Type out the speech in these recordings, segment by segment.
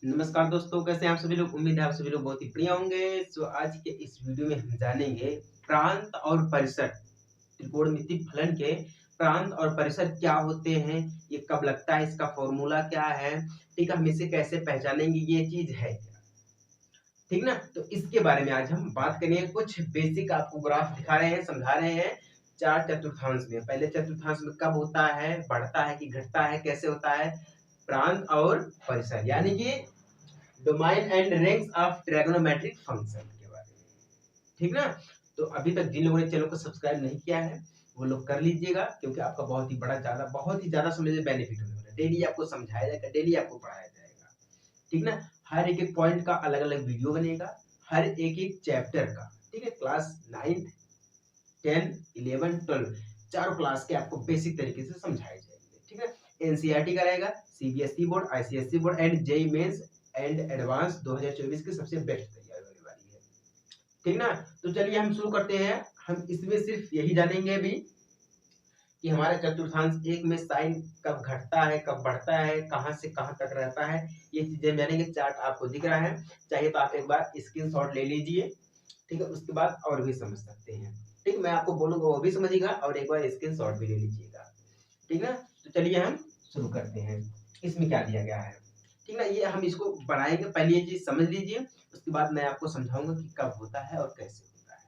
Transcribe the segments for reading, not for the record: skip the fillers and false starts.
नमस्कार दोस्तों, कैसे हैं आप सभी लोग। उम्मीद है आप सभी लोग बहुत ही बढ़िया होंगे। आज के इस वीडियो में हम जानेंगे प्रांत और परिसर, त्रिकोणमिति फलन के प्रांत और परिसर क्या होते हैं, ये कब लगता है, इसका फॉर्मूला क्या है, ठीक है, हम इसे कैसे पहचानेंगे, ये चीज है क्या, ठीक ना। तो इसके बारे में आज हम बात करेंगे। कुछ बेसिक आपको ग्राफ दिखा रहे हैं, समझा रहे हैं। चार चतुर्थांश में, पहले चतुर्थांश में कब होता है, बढ़ता है कि घटता है, कैसे होता है प्रांत और परिसर, यानी कि domain and range of trigonometric function के बारे में, ठीक ना। तो अभी तक जिन लोगों ने चैनल को सब्सक्राइब नहीं किया है वो लोग कर लीजिएगा, क्योंकि आपका बहुत ही ज्यादा समझ में बेनिफिट होने वाला है। डेली आपको समझाया जाएगा, डेली आपको पढ़ाया जाएगा, ठीक ना। हर एक एक पॉइंट का अलग अलग वीडियो बनेगा, हर एक एक चैप्टर का, ठीक है। क्लास 9, 10, 11, 12 चारों क्लास के आपको बेसिक तरीके से समझाए जाएंगे, ठीक है। एनसीईआरटी का रहेगा, CBSE board, ICSE board and JEE Mains and advance 2024 की सबसे बेस्ट तैयारी होने वाली है, ठीक ना। तो चलिए हम शुरू करते हैं। हम इसमें सिर्फ यही जानेंगे अभी कि हमारे चतुर्थांश एक में साइन कब घटता है, कब बढ़ता है, कहां से कहां तक रहता है, ये चीजें जानेंगे। चार्ट आपको दिख रहा है, चाहिए तो आप एक बार स्क्रीनशॉट ले लीजिए, ठीक है। उसके बाद और भी समझ सकते हैं, ठीक। मैं आपको बोलूंगा वो भी समझिएगा और एक बार स्क्रीनशॉट भी ले लीजिएगा, ठीक ना। तो चलिए हम शुरू करते हैं। इसमें क्या दिया गया है, ठीक ना। ये हम इसको बनाएंगे, पहले ये चीज समझ लीजिए, उसके बाद मैं आपको समझाऊंगा कि कब होता है और कैसे होता है,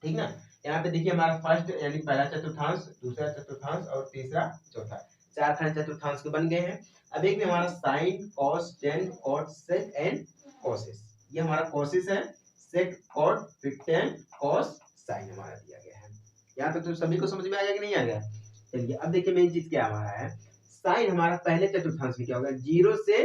ठीक ना। यहाँ पे देखिए हमारा फर्स्ट यानी पहला चतुर्थांश, दूसरा चतुर्थांश और तीसरा चौथा, चार खंड चतुर्थांश के बन गए हैं। अब एक में हमारा sine, cos, tan, cot, sec and cosec. ये हमारा कॉसेस है, सेक, कॉट, फिर टेन, कॉस, साइन हमारा दिया गया है। यहाँ तक तो सभी को समझ में आ गया कि नहीं आ गया। चलिए अब देखिए मेन चीज क्या हमारा है। साइन हमारा पहले चतुर्थांश में क्या होगा, 0 से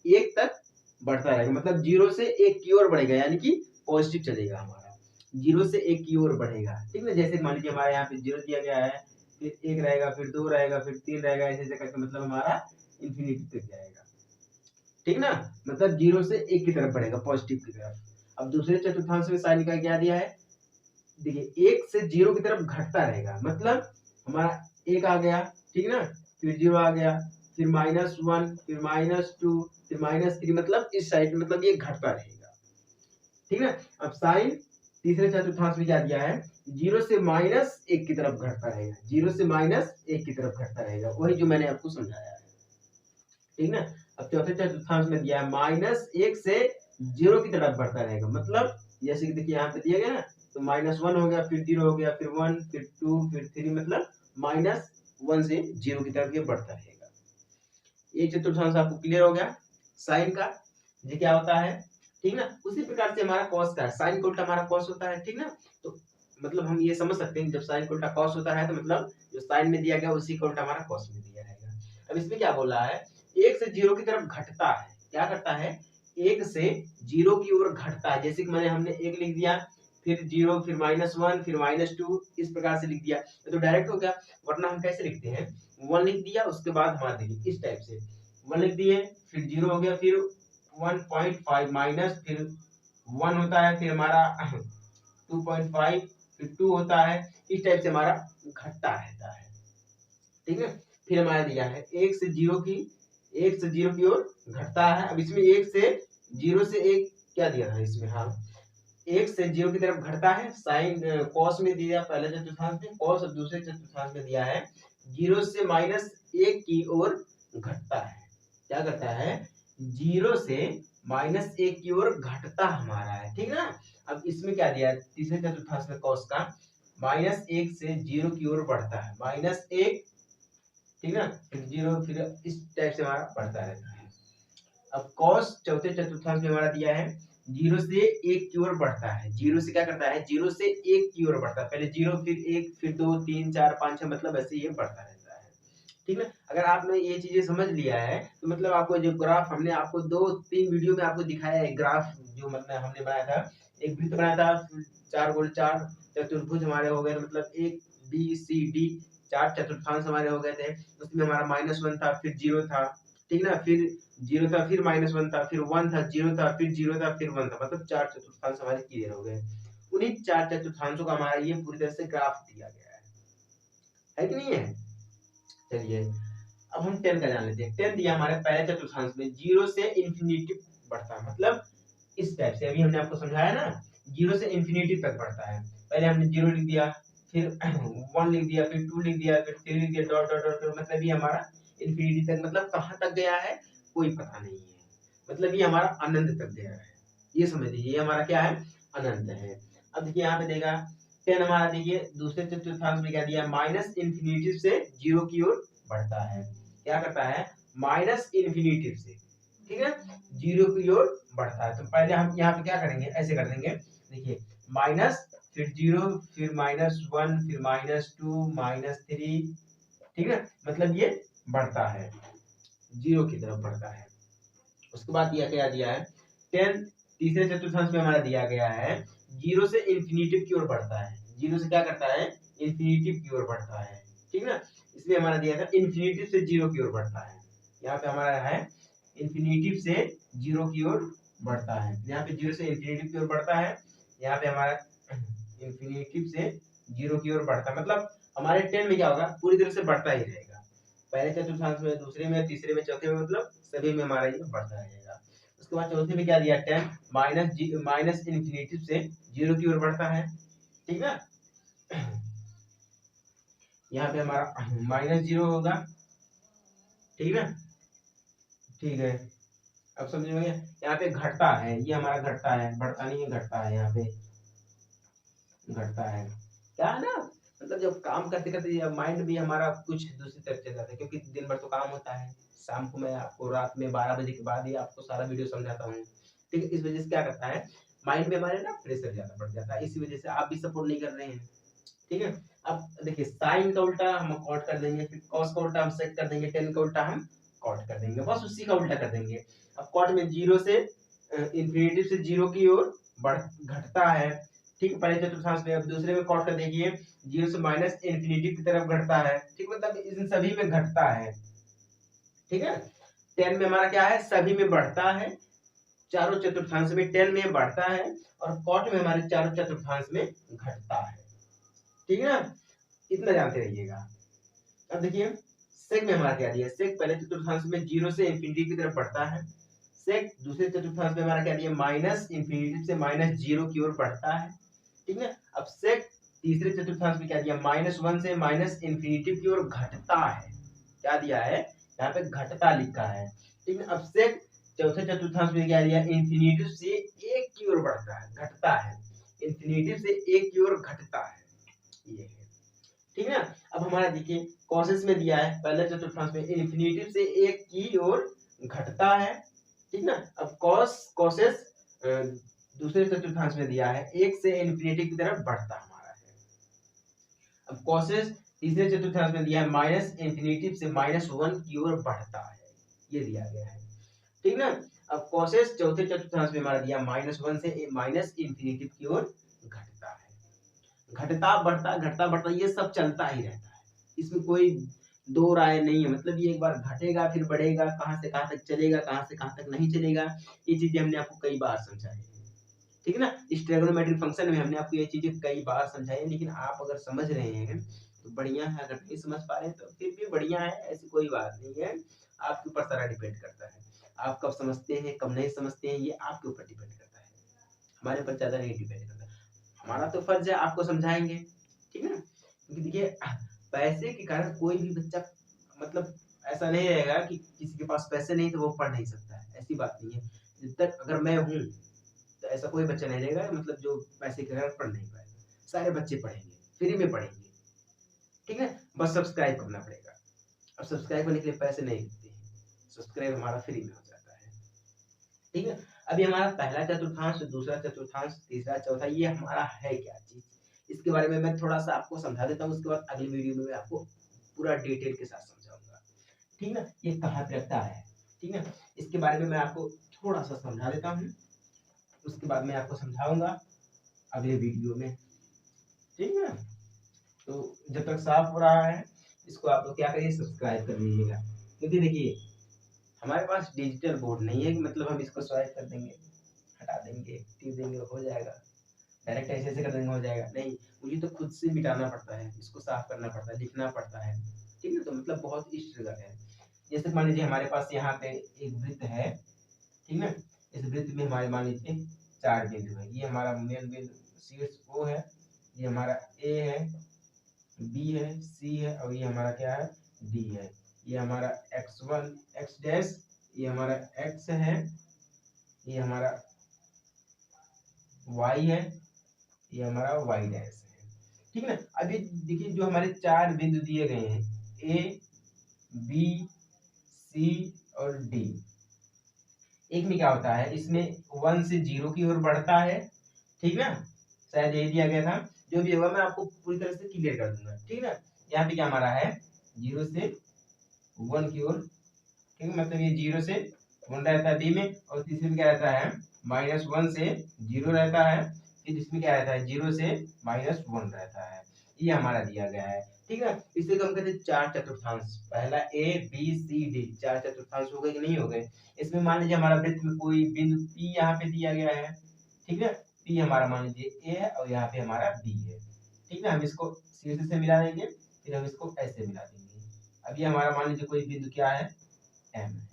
1 तक बढ़ता रहेगा, मतलब 0 से 1 की ओर बढ़ेगा, यानी कि पॉजिटिव चलेगा हमारा। 0 से 1 की ओर बढ़ेगा, ठीक ना। जैसे मान लीजिए हमारे यहाँ पे 0 दिया गया है, फिर 1 रहेगा, फिर 2 रहेगा, फिर 3 रहेगा, ऐसे ऐसे करके मतलब हमारा इंफिनिटी तक जाएगा, ठीक ना। मतलब 0 से 1 की तरफ बढ़ेगा, पॉजिटिव की तरफ। अब दूसरे चतुर्थांश में साइन का क्या दिया है, देखिए 1 से 0 की तरफ घटता रहेगा, मतलब हमारा 1 आ गया, ठीक ना, फिर 0 आ गया, फिर -1, फिर -2, फिर -3, मतलब इस साइड मतलब ये घटता रहेगा, ठीक ना। अब साइन तीसरे चतुर्थांश में क्या दिया है, 0 से -1 की तरफ घटता रहेगा, 0 से -1 की तरफ घटता रहेगा, वही जो मैंने आपको समझाया है, ठीक ना। अब चौथे चतुर्थांश में दिया है -1 से 0 की तरफ बढ़ता रहेगा, मतलब जैसे कि देखिए यहाँ पे दिया गया ना, तो -1 हो गया, फिर 0 हो गया, फिर 1, फिर 2, फिर 3, मतलब -1 से 0 की तरफ ये बढ़ता रहेगा। ये चतुर्थांश आपको क्लियर हो गया साइन का, ये क्या होता है, ठीक ना। उसी प्रकार से हमारा कॉस का है, साइन का उल्टा हमारा कॉस होता है, ठीक ना। तो मतलब हम ये समझ सकते हैं जब साइन का उल्टा कॉस होता है तो मतलब जो साइन में दिया गया उसी का उल्टा हमारा कॉस में दिया रहेगा। अब इसमें क्या बोला है, 1 से 0 की तरफ घटता है, क्या करता है, 1 से 0 की ओर घटता है। जैसे कि मैंने हमने 1 लिख दिया, फिर 0, फिर -1, फिर -2, इस प्रकार से लिख दिया तो डायरेक्ट हो गया। वरना हम कैसे लिखते हैं, 1 लिख दिया, उसके बाद हमारा देखिए इस टाइप से 1 लिख दिए, फिर 0 हो गया, फिर 1.5 माइनस, फिर 1 होता है, फिर हमारा 2.5, फिर 2 होता है, इस टाइप से हमारा घटता रहता है, ठीक है। फिर हमारा दिया है 1 से 0 की, 1 से 0 की ओर घटता है। अब इसमें 1 से 0 से 1 क्या दिया था इसमें, हाँ 1 से 0 की तरफ घटता है। साइन कॉस में दिया पहले चतुर्थांश में कॉस, और दूसरे चतुर्थांश में दिया है 0 से -1 की ओर घटता है। क्या करता है, 0 से -1 की ओर घटता हमारा है, ठीक ना। अब इसमें क्या दिया है तीसरे चतुर्थांश में कॉस का, -1 से 0 की ओर बढ़ता है, -1, ठीक ना, फिर 0, फिर इस टाइप से हमारा बढ़ता रहता है। अब cos चौथे चतुर्थांश में हमारा दिया है 0 से 1 की ओर बढ़ता है, 0 से क्या करता है, 0 से 1 की ओर बढ़ता है, पहले 0, फिर 1, फिर 2, 3, 4, 5, 6, मतलब ऐसे ये बढ़ता रहता है, ठीक है। अगर आपने ये चीजें समझ लिया है तो मतलब आपको जो ग्राफ हमने आपको 2-3 वीडियो में आपको दिखाया है, ग्राफ जो मतलब हमने बनाया था, एक वृत्त बनाया था, 4 गुण 4 चतुर्भुज हमारे हो गए, मतलब एक बी सी डी 4 चतुर्थांश हमारे हो गए थे। उसमें हमारा -1 था, फिर 0 था, ठीक ना, फिर 0 था, फिर -1 था, फिर 1 था, 0 था, फिर 0 था, फिर 1 था, मतलब 4 चतुर्थांश हमारे क्लियर हो गए। उन्हीं 4 चतुर्थांशों का हमारा ये पूरी तरह से ग्राफ दिया गया है कि नहीं है। चलिए अब हम 10 का जान लेते हैं। 10 दिया हमारे पहले चतुर्थांश में, 0 से इंफिनिटी बढ़ता है, मतलब इस टाइप से। अभी हमने आपको समझाया ना, 0 से इंफिनिटी तक बढ़ता है। पहले हमने 0 लिख दिया, फिर 1 लिख दिया, फिर 2 लिख दिया, फिर 3 लिख दिया, डॉट डॉट डॉट, मतलब ये हमारा इंफिनिटी तक, मतलब कहाँ तक गया है कोई पता नहीं है, मतलब ये हमारा अनंत तक गया है। ये समझ लीजिए, ये हमारा क्या है, अनंत है। अब देखिए यहाँ पे देगा 10 हमारा, देखिए दूसरे चतुर्थांश में क्या दिया, माइनस इंफिनिटी से 0 की ओर बढ़ता है। क्या करता है, माइनस इंफिनिटी से, ठीक है, 0 की ओर बढ़ता है। तो पहले हम यहाँ पे क्या करेंगे, ऐसे कर देंगे, देखिए माइनस, फिर 0, फिर -1, फिर -2, -3, ठीक है, मतलब ये बढ़ता है, 0 की तरफ बढ़ता है। उसके बाद दिया क्या दिया है, 10 तीसरे चतुर्थांश में हमारा दिया गया है, 0 से इंफिनिटी की ओर बढ़ता है। 0 से क्या करता है, इंफिनिटी की ओर बढ़ता है, ठीक ना। इसमें हमारा दिया था इंफिनिटी से 0 की ओर बढ़ता है। यहाँ पे हमारा है इंफिनिटी से 0 की ओर बढ़ता है। यहाँ पे 0 से इंफिनिटी की ओर बढ़ता है, यहाँ पे हमारा इंफिनिटी से 0 की ओर बढ़ता है, मतलब हमारे 10 में क्या होगा, पूरी तरह से बढ़ता ही रहेगा। पहले चतुर्थांश में, दूसरे में, तीसरे में, चौथे में, मतलब सभी में हमारा ये बढ़ता रहेगा। उसके बाद चौथे में क्या दिया, 10 माइनस इंफिनिटी से 0 की ओर बढ़ता है, ठीक है। यहाँ पे हमारा -0 होगा, ठीक है, ठीक है। अब समझ में गया, यहाँ पे घटता है, ये हमारा घटता है, बढ़ता नहीं है, घटता है, यहाँ पे घटता है। क्या है ना, मतलब जब काम करते करते माइंड भी हमारा कुछ दूसरी तरफ चल जाता है, क्योंकि दिन भर तो काम होता है। शाम को मैं आपको रात में 12 बजे के बाद ही आपको सारा वीडियो समझाता हूँ, ठीक है। इस वजह से क्या करता है, माइंड में हमारे ना प्रेशर ज्यादा बढ़ जाता है, इसी वजह से आप भी सपोर्ट नहीं कर रहे हैं, ठीक है। अब देखिए साइन का उल्टा हम कॉट कर देंगे, फिर कॉस का उल्टा हम सेक कर देंगे, टेन का उल्टा हम कॉट कर देंगे, बस उसी का उल्टा कर देंगे। अब कॉट में 0 से इंफिनिटी से 0 की ओर बढ़ घटता है, ठीक, पहले चतुर्थांश में। अब दूसरे में कॉट कर देखिए, 0 से माइनस इंफिनिटी की तरफ घटता है, ठीक, मतलब इन सभी में घटता है, ठीक है। 10 में हमारा क्या है, सभी में बढ़ता है, चारों चतुर्थांश में 10 में बढ़ता है, और कॉट में हमारे चारों चतुर्थांश में घटता है, ठीक है ना, इतना जानते रहिएगा। अब देखिए सेक में हमारा क्या दिया, सेक पहले चतुर्थांश में 0 से इंफिनिटी की तरफ बढ़ता है, सेक दूसरे चतुर्थांश में हमारा क्या दिया, माइनस इंफिनिटी से -0 की ओर बढ़ता है, ठीक है। अब सेक तीसरे चतुर्थांश में क्या दिया, -1 से माइनस इंफिनिटी की ओर घटता है, क्या दिया है, यहाँ पे घटता लिखा है, ठीक है। अब सेक चौथे चतुर्थांश में क्या दिया, इंफिनिटी से 1 की ओर बढ़ता है, घटता है, इंफिनिटी से 1 की ओर घटता है, ये है, ठीक है। अब हमारा देखिए कॉसेस में दिया है, पहले चतुर्थांश में इंफिनिटी से 1 की ओर घटता है, ठीक ना। अब कॉस कॉसेस दूसरे चतुर्थांश में दिया है, 1 से इंफिनिटी की तरफ बढ़ता हमारा है। अब कॉसेस तीसरे चतुर्थांश में दिया है, माइनस इंफिनिटी से -1 की ओर बढ़ता है, ये दिया गया है, ठीक ना। अब कॉसेस चौथे चतुर्थांश में हमारा दिया -1 से माइनस इंफिनिटी की ओर घटता है। घटता बढ़ता घटता बढ़ता ये सब चलता ही रहता है, इसमें कोई दो राय नहीं है, मतलब ये एक बार घटेगा फिर बढ़ेगा, कहाँ से कहाँ तक चलेगा, कहाँ से कहाँ तक नहीं चलेगा, ये चीजें हमने आपको कई बार समझाई है, ठीक है ना। इस ट्रिग्नोमेट्रिक फंक्शन में हमने आपको ये चीजें कई बार समझाई है, लेकिन आप अगर समझ रहे हैं तो बढ़िया है, अगर नहीं समझ पा रहे हैं तो फिर भी बढ़िया है, ऐसी कोई बात नहीं है। आपके ऊपर सारा डिपेंड करता है, आप कब समझते हैं कब नहीं समझते हैं, ये आपके ऊपर डिपेंड करता है, हमारे ऊपर ज्यादा नहीं डिपेंड करता। हमारा तो फर्ज है आपको समझाएंगे, ठीक है ना। क्योंकि देखिए पैसे के कारण कोई भी बच्चा, मतलब ऐसा नहीं रहेगा कि किसी के पास पैसे नहीं तो वो पढ़ नहीं सकता है, ऐसी बात नहीं है। जब तक अगर मैं हूँ तो ऐसा कोई बच्चा नहीं रहेगा, मतलब जो पैसे के कारण पढ़ नहीं पाएगा, सारे बच्चे पढ़ेंगे, फ्री में पढ़ेंगे, ठीक है। बस सब्सक्राइब करना पड़ेगा, अब सब्सक्राइब करने के लिए पैसे नहीं लगते हैं, सब्सक्राइब हमारा फ्री में हो जाता है, ठीक है। अभी हमारा पहला चतुर्थांश, दूसरा चतुर्थांश, तीसरा चौथा, ये हमारा है क्या चीज, इसके बारे में मैं थोड़ा सा आपको समझा देता हूँ, उसके बाद अगली वीडियो में मैं आपको पूरा डिटेल के साथ समझाऊंगा, ठीक है। ये कहाँ पे रखता है, ठीक है, इसके बारे में मैं आपको थोड़ा सा समझा देता हूँ, उसके बाद मैं आपको समझाऊंगा अगले वीडियो में, ठीक है। तो जब तक साफ हो रहा है, इसको आप लोग क्या करिए, सब्सक्राइब कर लीजिएगा, क्योंकि देखिए हमारे पास डिजिटल बोर्ड नहीं है कि मतलब हम इसको स्वाइप कर देंगे, हटा देंगे, टिप देंगे हो जाएगा, डायरेक्ट ऐसे ऐसे कर देंगे हो जाएगा, नहीं, मुझे तो खुद से मिटाना पड़ता है, इसको साफ करना पड़ता है, लिखना पड़ता है, ठीक है। तो मतलब बहुत स्ट्रगल है, जैसे मान लीजिए हमारे पास यहाँ पे एक वृत्त है, ठीक ना। इस वृत्त में हमारे मान लीजिए 4 बिंदु है। ये हमारा मेन बिंदु शीर्ष O है, ये हमारा A है, B है, C है और ये हमारा क्या है D है। ये हमारा x1 x डैश, ये हमारा x है, ये हमारा y है, ये हमारा y डैश है, ठीक है ना। अभी देखिए जो हमारे 4 बिंदु दिए गए हैं A B C और D, एक में क्या होता है, इसमें 1 से 0 की ओर बढ़ता है, ठीक ना। शायद यही दिया गया था, जो भी होगा मैं आपको पूरी तरह से क्लियर कर दूंगा, ठीक ना। यहाँ पे क्या हमारा है 0 से 1 की ओर, ठीक है, मतलब ये 0 से 1 रहता है बी में, और तीसरे में क्या रहता है -1 से 0 रहता है, फिर इसमें क्या रहता है 0 से -1 रहता है। ये हमारा दिया गया है, ठीक है। इसे हम कहते हैं 4 चतुर्थांश। पहला A B C D 4 चतुर्थांश हो गए कि नहीं हो गए। इसमें मान लीजिए हमारा वृत्त में कोई बिंदु P यहाँ पे दिया गया है, ठीक है। P हमारा मान लीजिए A है और यहाँ पे हमारा B है, ठीक है। हम इसको शीर्ष से मिला देंगे, फिर हम इसको ऐसे मिला देंगे। अब ये हमारा मान लीजिए कोई बिंदु क्या है M है,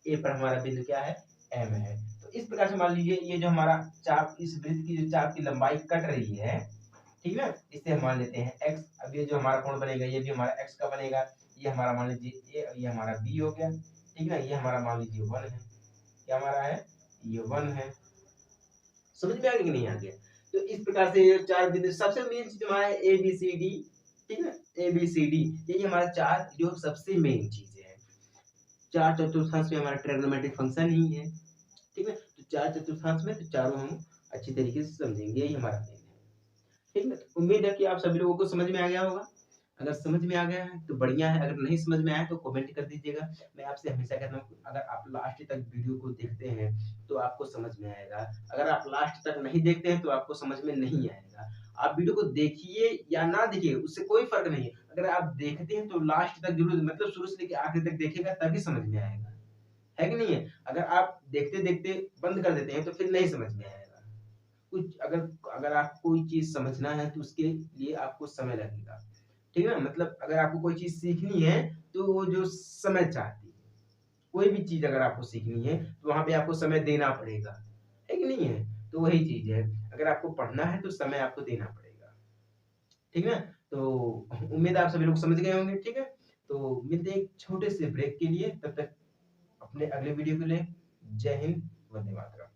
A पर हमारा बिंदु क्या है M है। तो इस प्रकार से मान लीजिए ये जो हमारा चाप, इस वृत्त की जो चाप की लंबाई कट रही है, ठीक है, इसे हम मान लेते हैं x। अब ये जो हमारा कोण बनेगा ये भी हमारा x का बनेगा। ये हमारा मान लीजिए A और ये हमारा B हो गया, ठीक है। ये हमारा मान लीजिए 1 है, क्या हमारा है ये 1 है। समझ में आ गया कि नहीं आ गया। तो इस प्रकार से ये 4 बिंदु, सबसे मेन चीज हमारा A B C D, ठीक है, A B C D ये हमारा 4 जो सबसे मेन चीज है। 4 चतुर्थांश में हमारा ट्रिग्नोमेट्रिक फंक्शन ही है, ठीक है। तो 4 चतुर्थांश में तो चारों हम अच्छी तरीके से समझेंगे, यही हमारा मेन है, ठीक है। उम्मीद है कि आप सभी लोगों को समझ में आ गया होगा। अगर समझ में आ गया है तो बढ़िया है, अगर नहीं समझ में आया तो कमेंट कर दीजिएगा। मैं आपसे हमेशा कहता हूँ अगर आप लास्ट तक वीडियो को देखते हैं तो आपको समझ में आएगा, अगर आप लास्ट तक नहीं देखते हैं तो आपको समझ में नहीं आएगा। आप वीडियो को देखिए या ना देखिए उससे कोई फर्क नहीं है, अगर आप देखते हैं तो लास्ट तक जरूर, मतलब शुरू से लेकर आखिर तक देखिएगा तभी समझ में आएगा, है कि नहीं है। अगर आप देखते देखते बंद कर देते हैं तो फिर नहीं समझ में आएगा। कुछ अगर अगर आपको कोई चीज समझना है तो उसके लिए आपको समय लगेगा, ठीक है। मतलब अगर आपको कोई चीज सीखनी है तो वो जो समय चाहती है, कोई भी चीज अगर आपको सीखनी है तो वहां पे आपको समय देना पड़ेगा, है कि नहीं है। तो वही चीज है, अगर आपको पढ़ना है तो समय आपको देना पड़ेगा, ठीक है। तो उम्मीद है आप सभी लोग समझ गए होंगे, ठीक है। तो मिलते हैं एक छोटे से ब्रेक के लिए, तब तक अपने अगले वीडियो के लिए जय हिंद, वंदे मातरम।